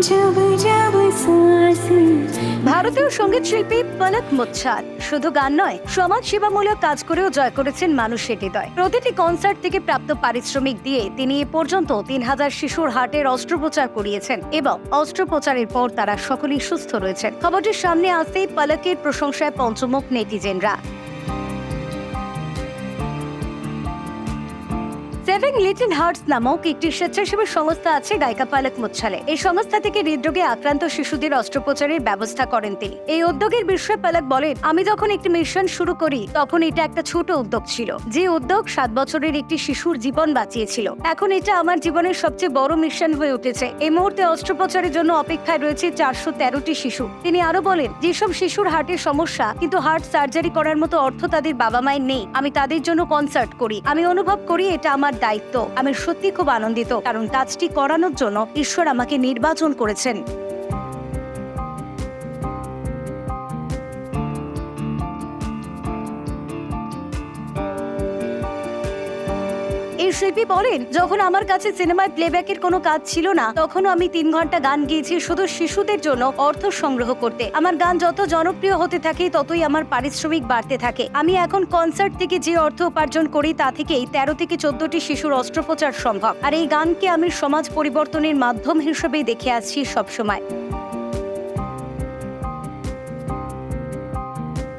जब जब सांसें ভারতীয় সঙ্গীত শিল্পী পলক মুচ্ছাল শুধু গান নয়, সমাজ সেবামূলক কাজ করেও জয় করেছেন মানুষের হৃদয়। প্রতিটি কনসার্ট থেকে প্রাপ্ত পারিশ্রমিক দিয়ে তিনি এ পর্যন্ত 3000 শিশুর হার্টের অস্ত্রোপচার করিয়েছেন এবং অস্ত্রোপচারের পর তারা সকলেই সুস্থ রয়েছেন। খবরটির সামনে আসতেই পলকের প্রশংসায় পঞ্চমুখ নেটিজেনরা। সেভিং লিটল হার্টস নামক একটি স্বেচ্ছাসেবী সংস্থা আছে গায়িকা পলক মুচ্ছালে। এই সংস্থা থেকে হৃদরোগে আক্রান্ত শিশুদের অস্ত্রোপচারের ব্যবস্থা করেন তিনি। এই উদ্যোগের বিষয়ে পলক বলেন, আমি যখন একটি মিশন শুরু করি তখন এটা একটা ছোট উদ্যোগ ছিল, যে উদ্যোগ 7 বছরের একটি শিশুর জীবন বাঁচিয়েছিল। এখন এটা আমার জীবনের সবচেয়ে বড় মিশন হয়ে উঠেছে। এই মুহূর্তে অস্ত্রোপচারের জন্য অপেক্ষায় রয়েছে 413টি শিশু। তিনি আরো বলেন, যেসব শিশুর হার্টের সমস্যা কিন্তু হার্ট সার্জারি করার মতো অর্থ তাদের বাবা মায়ের নেই, আমি তাদের জন্য কনসার্ট করি। আমি অনুভব করি এটা আমার দায়িত্ব। আমি সত্যি খুব আনন্দিত, কারণ কাজটি করানোর জন্য ঈশ্বর আমাকে নির্বাচন করেছেন। এই শিল্পী বলেন, যখন আমার কাছে সিনেমায় প্লেব্যাকের কোনো কাজ ছিল না, তখনও আমি 3 ঘন্টা গান গেয়েছি শুধু শিশুদের জন্য অর্থ সংগ্রহ করতে। আমার গান যত জনপ্রিয় হতে থাকে ততই আমার পারিশ্রমিক বাড়তে থাকে। আমি এখন কনসার্ট থেকে যে অর্থ উপার্জন করি তা থেকেই 13 থেকে 14টি শিশুর অস্ত্রোপচার সম্ভব। আর এই গানকে আমি সমাজ পরিবর্তনের মাধ্যম হিসেবেই দেখে আসছি সবসময়।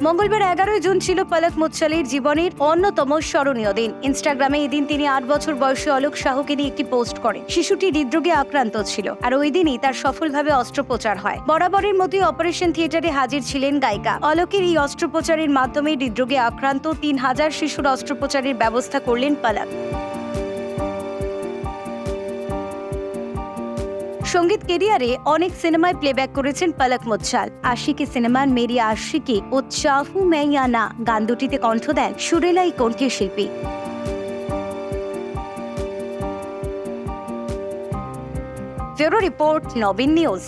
মঙ্গলবার 11 জুন ছিল পলক মুচ্ছালের জীবনের অন্যতম স্মরণীয় দিন। ইনস্টাগ্রামে এই দিন তিনি 8 বছর বয়সী অলোক শাহকে নিয়ে একটি পোস্ট করেন। শিশুটি হৃদরোগে আক্রান্ত ছিল আর ওই দিনই তার সফলভাবে অস্ত্রোপচার হয়। বরাবরের মতোই অপারেশন থিয়েটারে হাজির ছিলেন গায়িকা। অলোকের এই অস্ত্রোপচারের মাধ্যমে হৃদরোগে আক্রান্ত 3000 শিশুর অস্ত্রোপচারের ব্যবস্থা করলেন পলক। সঙ্গীত কেরিয়ারে অনেক সিনেমায় প্লেব্যাক করেছেন পলক মুচ্ছাল। আশিকি সিনেমার মেরি আশিকি ও চাহু मैं या ना গান দুটিতে কণ্ঠ দেন সুরেলাই কণ্ঠের শিল্পী। ব্যুরো রিপোর্ট, নবীন নিউজ।